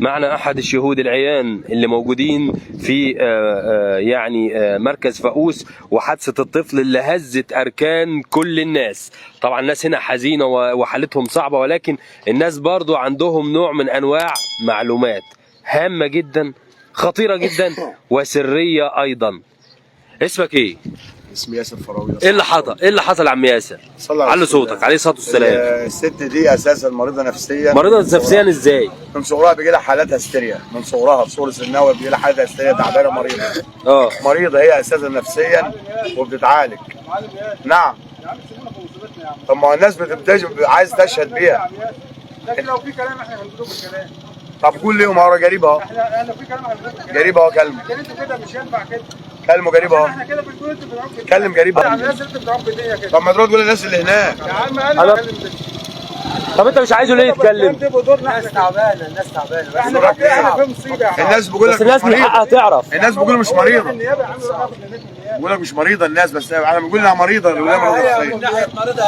معنا أحد الشهود العيان اللي موجودين في يعني مركز فاقوس، وحادثة الطفل اللي هزت أركان كل الناس. طبعا الناس هنا حزينة وحالتهم صعبة، ولكن الناس برضو عندهم نوع من أنواع معلومات هامة جدا، خطيرة جدا، وسرية أيضا. اسمك إيه؟ اسمي ياسر فراوي. ايه اللي حصل؟ ايه اللي حصل يا عم ياسر؟ علي صوتك. عليه الصلاه والسلام. الست دي اساسا مريضه نفسيا. مريضه نفسيا ازاي؟ من صغرها بيجي لها حالات هستيريا، من صغرها في صغر سنها بيجي لها حالات هستيريا، تعبانه مريضه. مريضه هي اساسا نفسيا وبتتعالج. نعم. طب ما الناس عايز تشهد بيها. لكن لو في كلام احنا هنقوله بالكلام. طب قول ليه ما هو جريب اهو. احنا لو في كلام هنقوله بالكلام. جريب اهو كلمه. لكن انتوا كده مش ينفع كده. كلمه جريب اهو. احنا كده بنقول انتوا بتعرفوا كده. كلم جريب اهو. يا عم ياسر انتوا بتعرفوا الدنيا كده. طب ما تروح تقول للناس اللي هناك. يا عم انا بكلم. طب انت مش عايزه ليه يتكلم؟ الناس تعبانه، الناس تعبانه. احنا في مصيبه. الناس بيقول لك بس الناس من حقها تعرف. الناس بيقولوا مش مريضه. بيقول لك مش مريضه الناس، بس انا بقول انها مريضه.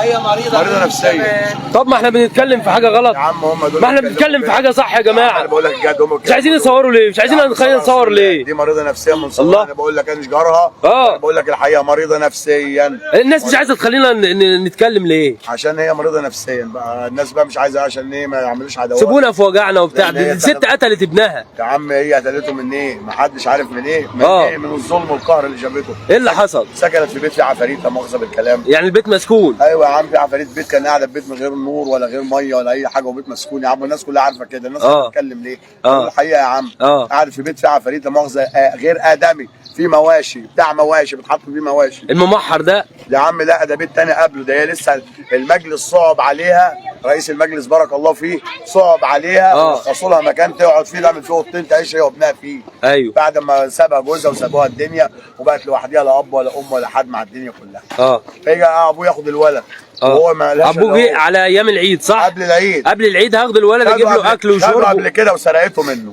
هي مريضه نفسيه. طب ما احنا بنتكلم في حاجه غلط يا عم. هم دول ما احنا بنتكلم في حاجه صح يا جماعه. انا بقول لك بجد. هم مش عايزين يصوروا ليه؟ مش عايزين نصور ليه؟ دي مريضه نفسيا من صغرها. انا بقول لك انا مش جارها. انا بقول لك الحقيقه مريضه نفسيا. الناس مش عايزه تخلينا نتكلم ليه؟ عشان هي مريضه نفسيا بقى. الناس بقى مش عايزه عشان ايه ما يعملوش عداوات. سيبونا في وجعنا وبتاع. الست قتلت ابنها يا عم. هي قتلته من ايه؟ ما حدش عارف من ايه. من ايه؟ من الظلم والقهر اللي جابته. ايه اللي حصل؟ سكنت في بيت فيه عفاريت، لا مؤاخذه بالكلام. يعني البيت مسكون؟ ايوه يا عم. في عفاريت. بيت كان قاعده في بيت من غير نور ولا غير ميه ولا اي حاجه، وبيت مسكون يا عم. الناس كلها عارفه كده. الناس بتتكلم ليه؟ الحقيقه يا عم. قاعد في بيت فيه عفاريت، لا مؤاخذه غير ادمي. في مواشي، بتاع مواشي بتحط فيه مواشي. الممحر ده يا عم لا، ده بيت تاني قبله. ده هي لسه المجلس صعب عليها. رئيس المجلس بارك الله فيه صعب عليها ورخصوا لها مكان تقعد فيه، تعمل فيه اوضتين تعيش هي وابنها فيه. ايوه. بعد ما سابها جوزها وسابوها الدنيا وبقت لوحدها، لا اب ولا ام ولا حد مع الدنيا كلها. فيجي ابوه ياخد الولد. وهو ما لهاش. ابوه جه على ايام العيد صح؟ قبل العيد. قبل العيد هاخد الولد اجيب له اكل وشرب. قبل كده وسرقته منه.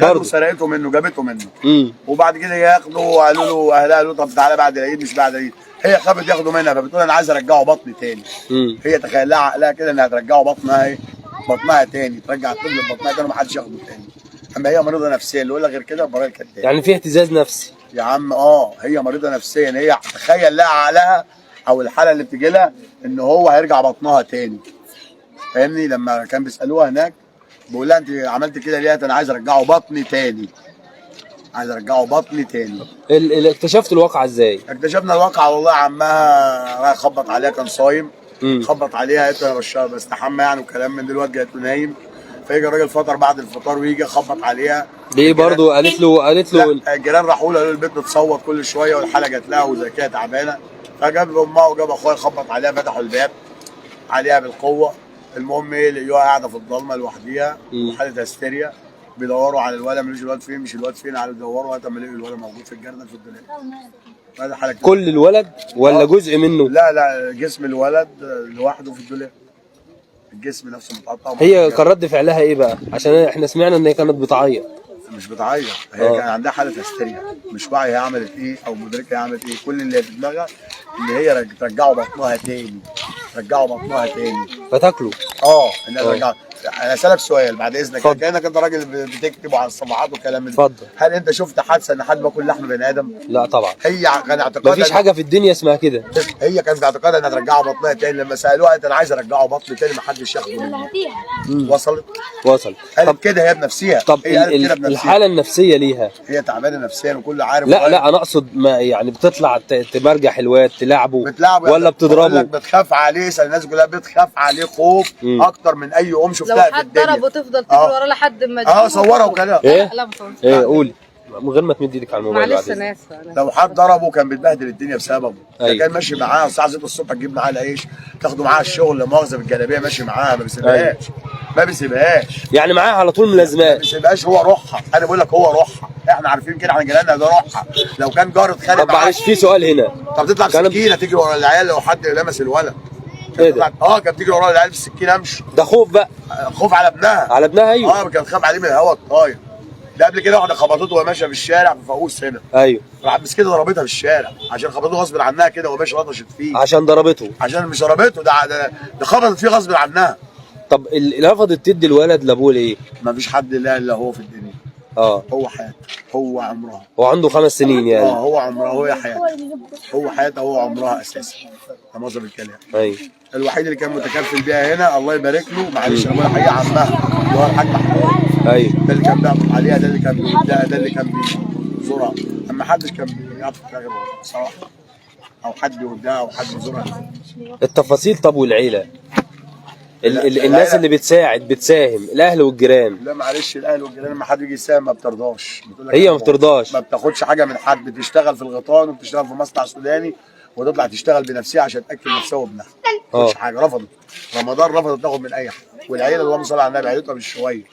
برضه سرقته منه، جابته منه. وبعد كده ياخده وقالوا له اهلها، قالوا له طب تعالى بعد العيد. مش بعد العيد. هي خافت ياخدوا منها، فبتقول انا عايز ارجعه بطني تاني. هي تخيل لها عقلها كده انها ترجعه بطنها. ايه بطنها تاني، ترجع الطفل بطنها تاني ومحدش ياخده تاني. اما هي مريضه نفسيا، اللي يقول لك غير كده يبقى راجل كداب. يعني في اهتزاز نفسي يا عم. هي مريضه نفسيا. هي تخيل لها عقلها او الحاله اللي بتجي لها ان هو هيرجع بطنها تاني. فاهمني؟ لما كان بيسالوها هناك بقول لها انت عملت كده ليه؟ انا عايز ارجعه بطني تاني. عايز ارجعه بطني تاني. اكتشفت الواقعه ازاي؟ اكتشفنا الواقعه والله. عمها راح خبط عليها، كان صايم. خبط عليها، قالت له انا بستحمى يعني وكلام من دلوقتي. جات له نايم. فيجي الراجل فطر بعد الفطار ويجي خبط عليها. ليه برضه؟ قالت له الجيران راحوا له قالوا البيت بتصوت كل شويه والحاله جات لها وزي كده تعبانه. فجاب امها وجاب اخويا خبط عليها، فتحوا الباب عليها بالقوه. المهم ايه، لقيوها قاعده في الضلمه لوحديها وحاله هستيريا. بيدوروا على الولد، مش الواد فين، مش الواد فين، على بيدوروا لغايه ما لقوا الولد موجود في الجردل في الدولاب. حاله كل الولد ولا جزء منه؟ لا جسم الولد لوحده في الدولاب. الجسم نفسه متقطع. هي كان رد فعلها ايه بقى؟ عشان احنا سمعنا ان هي كانت بتعيط. مش بتعيط. هي كان عندها حاله هستيريا، مش واعيه هي عملت ايه او مدركه هي عملت ايه. كل اللي في دماغها ان هي ترجعه بطنها تاني. ترجعه بطنها تاني فتاكله. انها ترجعه. انا اسالك سؤال بعد اذنك، كانك انت راجل بتكتب على الصفحات وكلام من ده. اتفضل. هل انت شفت حادثه ان حد باكل لحم بني ادم؟ لا طبعا. هي كان اعتقادها مفيش حاجه في الدنيا اسمها كده. هي كانت اعتقادها انها ترجعه بطنها تاني. لما سالوها انا عايز ارجعه بطني تاني، ما حدش ياخده مني. وصلت. قالت كده هي بنفسها. طب الحاله النفسيه ليها، هي تعبانه نفسيا وكل عارف. لا انا اقصد ما يعني بتطلع تمرجح الواد تلعبه ولا بتضربه؟ بتخاف عليه. الناس كلها بتخاف عليه خوف اكتر من اي ام شفتها في الدنيا. لو حد ضربه تفضل تجري وراه لحد ما صورها وكده. ايه قولي من غير ما تمد ايدك على الموبايل. معلش انا اسفه. لو حد ضربه كان بيتبهدل الدنيا بسببه. كان ماشي معاه الساعه 6 الصبح تجيب معاه العيش، تاخده معاه الشغل، لا مؤاخذه بالجلابيه ماشي معاها، ما بيسيبهاش. ما بيسيبهاش يعني معاها على طول ملازمات. ما بيسيبهاش. هو روحها. انا بقول لك هو روحها. احنا عارفين كده، احنا جيراننا ده روحها. لو كان جار اتخانق طب معلش في سؤال هنا. طب تطلع بسكينه تجري ورا العيال لو حد لمس الولد. ايه ده؟ كانت بتجري ورا العيال بالسكينه امشي. ده خوف بقى. خوف على ابنها. على ابنها ايوه. كانت خاف عليه من الهوا الطاير. ده قبل كده واحده خبطته وهي ماشيه في الشارع في فاقوس هنا. ايوه. راح مسكينه ضربتها في الشارع عشان خبطته غصب عنها كده وهو ماشي لطشت فيه. عشان ضربته. عشان مش ضربته، ده خبطت فيه غصب عنها. طب اللي رفضت تدي الولد لابوه ليه؟ مفيش حد لا الا هو في الدنيا. هو حياته، هو عمرها. هو عنده 5 سنين يعني. هو عمرها، هو حياته، هو حياتها، هو عمرها اساسا. ده معظم الكلام. ايوه. الوحيد اللي كان متكفل بيها هنا الله يبارك له، معلش انا بقول حقيقه عمها اللي هو الحاج محمود. ايوه. ده اللي كان بيعطف عليها، ده اللي كان بيديها، ده اللي كان بيزورها. اما حدش كان بيعطف عليها غير هو بصراحه، او حد يوديها او حد يزورها. التفاصيل. طب والعيله؟ الناس اللي بتساهم، الاهل والجيران. لا معلش، الاهل والجيران لما حد يجي يساهم ما بترضاش. هي ما بترضاش، ما بتاخدش حاجه من حد. بتشتغل في الغيطان وبتشتغل في مصنع سوداني وتطلع تشتغل بنفسها عشان تاكل نفسها وابنها. ما تاخدش حاجه. رفضت رمضان، رفضت تاخد من اي حد. والعيله اللهم صل على النبي عيلتها مش شويه.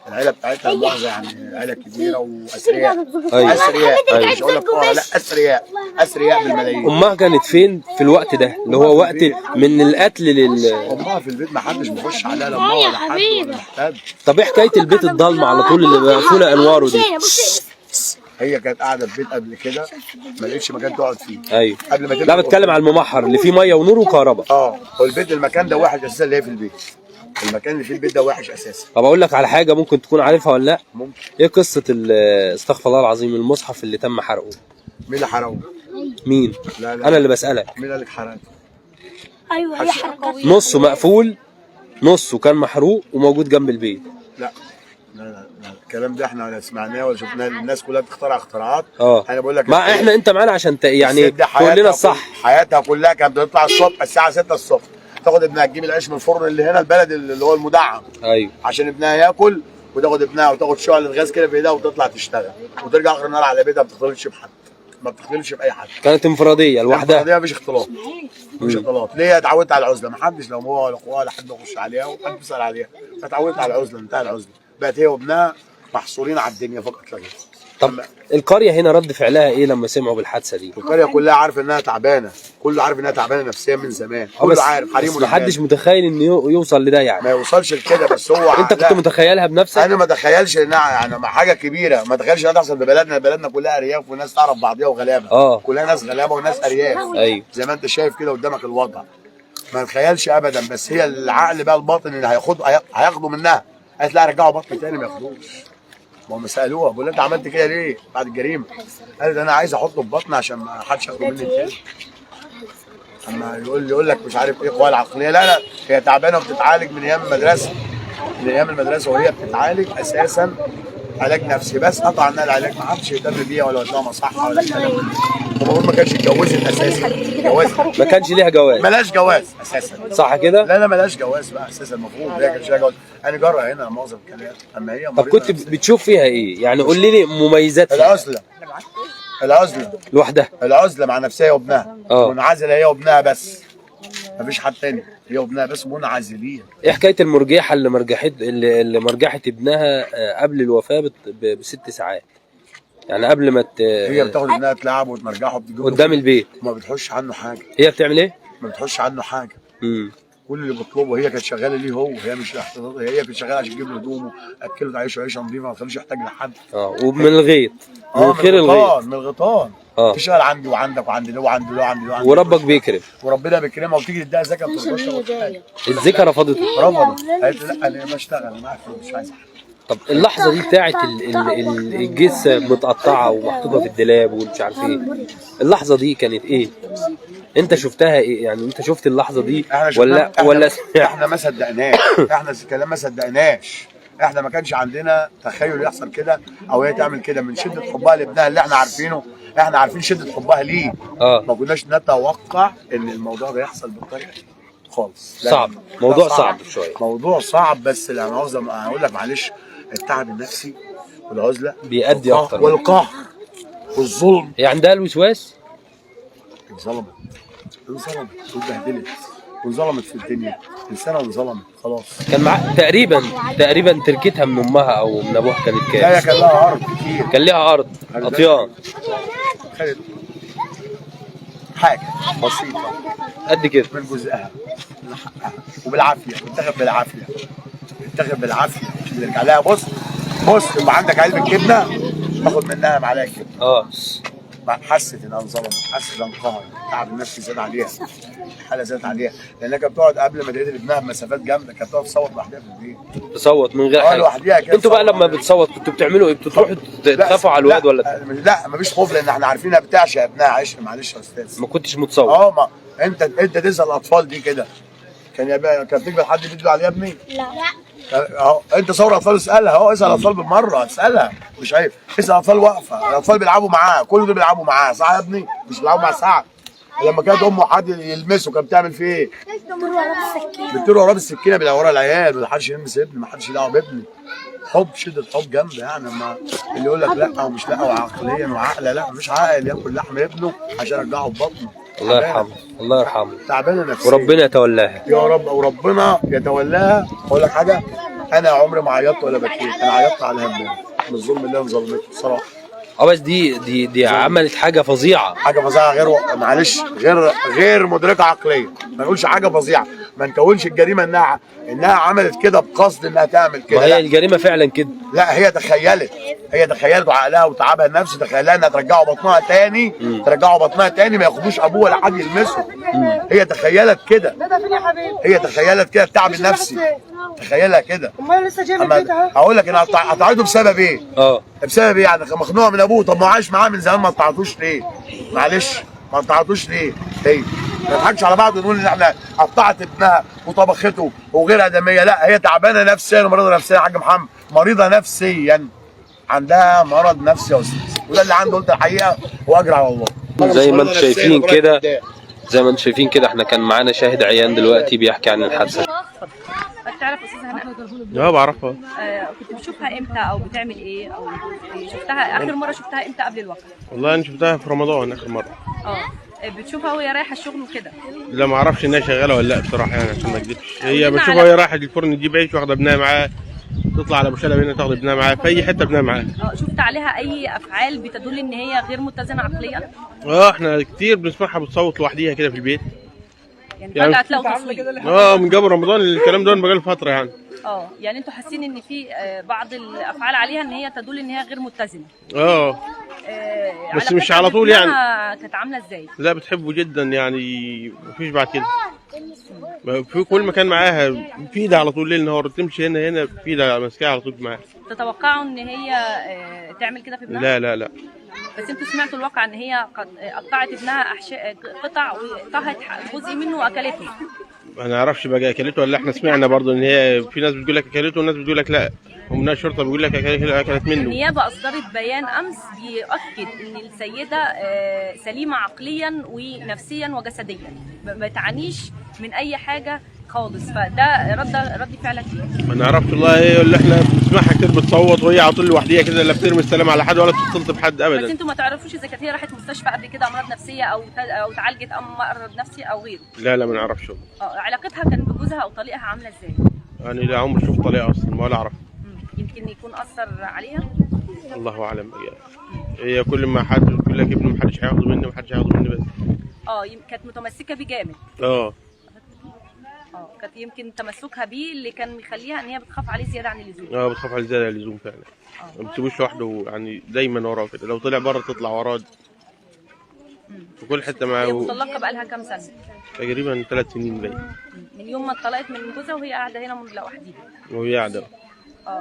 العيله بتاعتها مؤاخذه يعني عيله كبيره واثرياء. اثرياء. مش هقول لك لا، اثرياء، اثرياء بالملايين. امها كانت فين في الوقت ده اللي هو وقت من القتل امها في البيت، ما حدش بيخش عليها لا امها ولا حد ولا محتاج. طب ايه حكايه البيت الضلمه على طول اللي مقفوله انواره دي؟ هي كانت قاعده في بيت قبل كده ما لقيتش مكان تقعد فيه. ايوه. قبل ما لا بتكلم على الممحر اللي فيه ميه ونور وكهرباء. هو البيت، المكان ده وحش اساسا اللي هي في البيت. المكان اللي فيه البيت ده وحش اساسا. طب اقول لك على حاجه ممكن تكون عارفها ولا لا؟ ممكن. ايه قصه استغفر الله العظيم المصحف اللي تم حرقه؟ مين اللي حرقه؟ مين؟ لا لا، انا اللي بسالك. مين اللي حرقه؟ ايوه هي حركه. نصه مقفول، نصه كان محروق وموجود جنب البيت. لا لا لا، الكلام ده احنا ولا سمعناه ولا شفناه. الناس كلها بتخترع اختراعات. انا بقول لك ما احنا انت معانا عشان يعني تقول لنا الصح. حياتها كلها كانت بتطلع الصبح الساعه 6 الصبح، تاخد ابنها تجيب العيش من الفرن اللي هنا البلد اللي هو المدعم. ايوه. عشان ابنها ياكل، وتاخد ابنها وتاخد شعله غاز كده في ايدها وتطلع تشتغل وترجع اخر النهار على بيتها. ما بتختلطش بحد، ما بتختلطش باي حد. كانت انفراديه لوحدها. انفراديه، مفيش اختلاط. مفيش اختلاط. ليه؟ اتعودت على العزله. ما حدش لا هو ولا اخوها ولا حد يخش عليها ولا حد يسال عليها. اتعودت على العزله، انتهى العزله. بقت هي وابنها محصورين على الدنيا فقط لا غير. طب القريه هنا رد فعلها ايه لما سمعوا بالحادثه دي؟ القريه كلها عارفه انها تعبانه، كله عارف انها تعبانه نفسيا من زمان، كله عارف. حريم ما حدش متخيل انه يوصل لده يعني. ما يوصلش لكده، بس هو انت كنت متخيلها بنفسك؟ انا ما اتخيلش انها يعني حاجه كبيره. ما اتخيلش انها تحصل ببلدنا. بلدنا كلها ارياف وناس تعرف بعضيها وغلابه. كلها ناس غلابه وناس ارياف. ايوه. زي ما انت شايف كده قدامك الوضع. ما نتخيلش ابدا، بس هي العقل بقى الباطن اللي هياخده منها. قالت لا رجعوا بطن تاني ما ياخدوش. ما هم سالوها بيقول انت عملت كده ليه بعد الجريمه؟ قالت انا عايز احطه في بطني عشان ما حدش ياخده مني تاني. اما يقول لك مش عارف ايه قوى العقليه. لا لا، هي تعبانه وبتتعالج من ايام المدرسه. من ايام المدرسه وهي بتتعالج اساسا علاج نفسي، بس قطع عنها العلاج. ما حدش يهتم بيها ولا وداها مصحه ولا الكلام ده. وبقول ما كانش اتجوزت اساسا. ما كانش ليها جواز. ملاش جواز اساسا. صح كده؟ لا لا، ملاش جواز بقى اساسا. المفروض هي كانش ليها جواز. انا جارها هنا معظم الكلام. اما هي طب كنت بتشوف فيها ايه؟ يعني قول لي مميزات فيها. العزله لوحدها. العزله مع نفسها وابنها. منعزله هي وابنها بس. مفيش حد تاني، هي وابنها بس منعزلين. ايه حكايه المرجحه اللي مرجحت ابنها قبل الوفاه ب6 ساعات؟ يعني قبل ما هي بتاخد ابنها تلعب وتمرجحه وبتجيبه قدام البيت وما بتحوش عنه حاجه. هي بتعمل ايه؟ ما بتحوش عنه حاجه. كل اللي بيطلبه هي كانت شغاله ليه هو. هي مش احتياطي، هي كانت شغاله عشان تجيب له هدومه، اكله تعيشه عيشه نظيفه ما تخليش يحتاج لحد. ومن الغيط. من خير الغيط. من الغيطان. تشتغل عندي وعندك وعند له وعند له وعند له. وربك بيكرم. وربنا بيكرمها وتيجي تديها زكاه ما بترضاش تاخد حاجه. الزكاه رفضت. قالت لا انا ما اشتغل، انا معايا فلوس مش عايز حاجه. طب اللحظه دي بتاعت الجثه متقطعه ومحطوطه في الدولاب ومش عارف ايه، اللحظه دي كانت ايه؟ انت شفتها ايه؟ يعني انت شفت اللحظه دي ولا احنا ما صدقناش. احنا الكلام ما صدقناش. احنا ما كانش عندنا تخيل يحصل كده او هي تعمل كده من شده حبها لابنها اللي احنا عارفينه. احنا عارفين شده حبها ليه. ما كناش نتوقع ان الموضوع ده يحصل بالطريقه دي خالص. صعب. موضوع صعب شويه. موضوع صعب، بس لا مؤاخذه هقول لك معلش، التعب النفسي والعزله بيأدي اكتر والقهر والظلم. هي عندها الوسواس. انظلمت واتبهدلت وانظلمت في الدنيا. انسانه انظلمت خلاص. كان معاها تقريبا تركتها من امها او من ابوها كانت كام؟ لا كان لها ارض كتير. كان لها ارض اطيان. خدت حاجه بسيطه قد كده من جزءها وبالعافيه. اتاخد بالعافيه عشان يرجع لها. بص يبقى عندك علبه جبنه تاخد منها معلقه جبنه. حست انها انظلمت، حست انها انقهرت، التعب النفسي زاد عليها، الحاله زادت عليها، لانها كانت بتقعد قبل ما تقتل ابنها بمسافات جامده، كانت بتقعد تصوت لوحدها في البيت. تصوت من غير حاجه لوحدها كده. انتوا بقى لما بتصوت كنتوا بتعملوا ايه؟ بتروحوا تخافوا على الواد ولا؟ لا مفيش خوف، لان احنا عارفين انها بتعشق ابنها. عشر معلش يا استاذ، ما كنتش متصوت؟ ما انت تسال الاطفال دي كده، كان تقبل حد يدي عليه يا ابني؟ لا اهو انت صور اطفال اسالها، اهو اسال الاطفال بالمره، اسالها مش عيب، اسال الاطفال واقفه، الاطفال بيلعبوا معاه، كل دول بيلعبوا معاه صح يا ابني؟ مش بيلعبوا مع سعد. لما كانت امه حد يلمسه كانت بتعمل فيه ايه؟ بتطير وراه بالسكينه ورا العيال، ما حدش يلمس ابني، ما حدش يدعو بابني. حب، شده حب جامده يعني. ما اللي يقول لك لا ومش لا وعقليا وعقله، لا مفيش عاقل ياكل لحم ابنه عشان يرجعه في بطنه. الله يرحمه، الله يرحمه. تعبانه نفسيا وربنا يتولاها يا رب، وربنا يتولاها. اقول لك حاجه، انا عمري ما عيطت ولا بكيت، انا عيطت على همها من الظلم اللي انا ظلمته بصراحه. بس دي عملت حاجه فظيعه، حاجه فظيعه، معلش غير مدركه عقليا. ما نقولش حاجه فظيعه، ما نكونش الجريمه انها عملت كده بقصد انها تعمل كده. ما هي الجريمه فعلا كده. لا هي تخيلت وعقلها وتعبها النفسي تخيلها انها ترجعه بطنها تاني، ما ياخدوش ابوه ولا حد يلمسه. هي تخيلت كده، التعب النفسي تخيلها كده. امال لسه جايب البيت اهو. هقول لك انا قطعته بسبب ايه؟ بسبب ايه يعني؟ مخنوقه من ابوه. طب ما هو عايش معاه من زمان، ما قطعتوش ليه؟ معلش ما قطعتوش ليه؟ هي ما نضحكش على بعض ونقول ان احنا قطعت ابنها وطبخته وغير ادميه. لا هي تعبانه نفسيا ومريضه نفسيا يا حاج محمد، مريضه نفسيا، عندها مرض نفسي يا استاذ، وده اللي عنده. قلت الحقيقه واجر على الله. زي ما انتم شايفين كده، احنا كان معانا شاهد عيان دلوقتي بيحكي عن الحادثه. تعرف استاذه هنا؟ اه بعرفها. كنت بتشوفها امتى او بتعمل ايه او شفتها اخر مره شفتها امتى قبل الواقعه؟ والله انا شفتها في رمضان اخر مره. بتشوفها وهي رايحه الشغل وكده؟ لا ما اعرفش انها شغاله ولا لا بصراحه يعني، عشان ما اكذبش. هي بشوفها وهي رايحه الفرن تجيب عيش واخده ابنها معاها، تطلع على ابو شلبي هنا تاخد ابنها معاها، في اي حته ابنها معاها. شفت عليها اي افعال بتدل ان هي غير متزنه عقليا؟ احنا كتير بنسمعها بتصوت لوحديها كده في البيت. يعني فجأة تلاقوا تصويت؟ من قبل رمضان الكلام ده بقاله فتره يعني. يعني انتوا حاسين ان في بعض الافعال عليها ان هي تدل ان هي غير متزنه؟ بس مش على طول يعني. كانت عامله ازاي؟ لا بتحبه جدا يعني، مفيش بعد كده. في كل مكان معاها، في ايدها على طول ليل نهار، تمشي هنا في ايدها ماسكاها على طول معاها. تتوقعوا ان هي تعمل كده في ابنها؟ لا بس انتوا سمعتوا الواقع ان هي قطعت ابنها قطع وطهت جزء منه واكلته؟ ما نعرفش بقى اكلته ولا احنا سمعنا برضه ان هي في ناس بتقول لك اكلته وناس بتقول لك لا، ومن الشرطه بيقول لك اكلت منه. النيابه اصدرت بيان امس بيؤكد ان السيده سليمه عقليا ونفسيا وجسديا، ما تعانيش من اي حاجه خالص، فده رد فعلك ايه؟ ما نعرفش والله، اللي احنا بنسمعها كتير بتصوت وهي على طول لوحديها كده، لا بترمي السلام على حد ولا بتتصل بحد ابدا. بس انتوا ما تعرفوش اذا كانت هي راحت مستشفى قبل كده امراض نفسيه او اتعالجت مرض نفسي او غيره؟ لا ما نعرفش. علاقتها كان بجوزها او طليقها عامله ازاي؟ يعني لا عمري شفت طليقها اصلا ولا اعرف. يمكن يكون اثر عليها؟ الله اعلم بقى. هي كل ما حد بيقول لك ابنه ما حدش هياخده مني، بس. كانت متمسكه بيه جامد. كانت يمكن تمسكها بيه اللي كان مخليها ان هي بتخاف عليه زياده عن اللزوم. بتخاف عليه زياده عن اللزوم فعلا. ما بتسيبوش لوحده يعني، دايما وراه كده، لو طلع بره تطلع وراه في كل حته معاه. هي مطلقه بقى لها كام سنه؟ تقريبا 3 سنين باين. من يوم ما اتطلقت من جوزها وهي قاعده هنا لوحديها. وهي قاعده.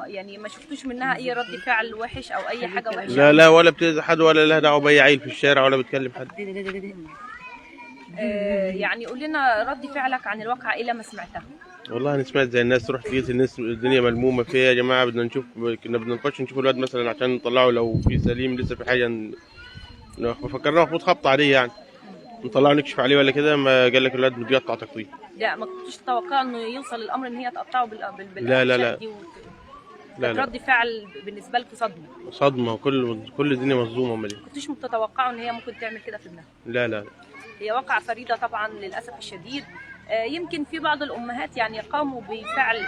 يعني ما شفتوش منها اي رد فعل وحش او اي حاجه وحشه؟ لا ولا بتأذي حد ولا لها دعوه باي عيل في الشارع ولا بتكلم حد. يعني قول لنا رد فعلك عن الواقعه ايه لما سمعتها؟ والله انا سمعت زي الناس، رحت لقيت الناس الدنيا ملمومه فيها، يا جماعه كنا بنخش نشوف الواد مثلا عشان نطلعه لو في سليم لسه في حاجه فكرنا المفروض خبط عليه يعني، نطلعه نكشف عليه ولا كده، ما قال لك الواد متقطع تقطيع. لا ما كنتش تتوقع انه يوصل الامر ان هي تقطعه لا. رد فعل بالنسبه لكم صدمه كل الدنيا مصدومه. امال ايه؟ ما كنتوش متتوقعوا ان هي ممكن تعمل كده في ابنها؟ لا. هي واقعه فريده طبعا للاسف الشديد. يمكن في بعض الامهات يعني قاموا بفعل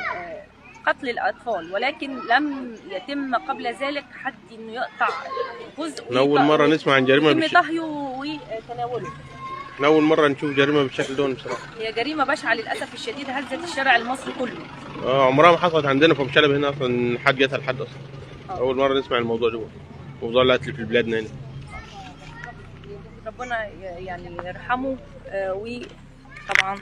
قتل الاطفال، ولكن لم يتم قبل ذلك حد انه يقطع جزء. اول مره نسمع عن جريمه طهيه وتناوله. احنا اول مره نشوف جريمه بالشكل ده بصراحه. هي جريمه بشعه للاسف الشديد، هزت الشارع المصري كله. عمرها ما حصلت عندنا في ابو شلبي هنا اصلا حد قتل حد اصلا. اول مره نسمع الموضوع ده، موضوع القتل في بلادنا هنا. ربنا يعني يرحمه. وطبعا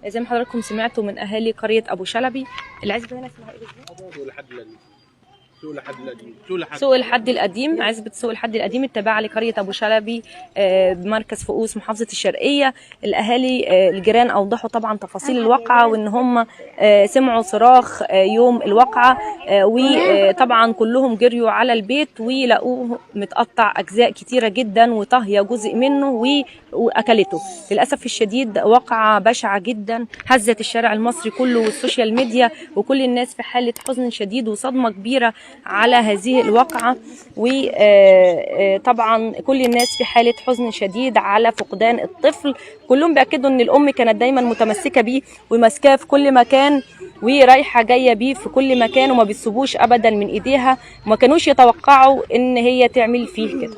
زي ما حضراتكم سمعتوا من اهالي قريه ابو شلبي. العزبه هنا اسمها ايه بالظبط؟ سوق الحد القديم، عزبة سوق الحد القديم التابعة لقرية أبو شلبي بمركز فؤوس محافظة الشرقية. الأهالي الجيران أوضحوا طبعا تفاصيل الواقعة، وإن هم سمعوا صراخ يوم الواقعة، وطبعا كلهم جريوا على البيت ولقوه متقطع أجزاء كتيرة جدا وطهي جزء منه وأكلته. للأسف الشديد واقعة بشعة جدا هزت الشارع المصري كله والسوشيال ميديا، وكل الناس في حالة حزن شديد وصدمة كبيرة على هذه الواقعة. وطبعا كل الناس في حالة حزن شديد على فقدان الطفل. كلهم بيأكدوا ان الام كانت دايما متمسكة بيه وماسكاه في كل مكان ورايحة جاية بيه في كل مكان، وما بتسيبوش ابدا من ايديها، وما كانوش يتوقعوا ان هي تعمل فيه كده.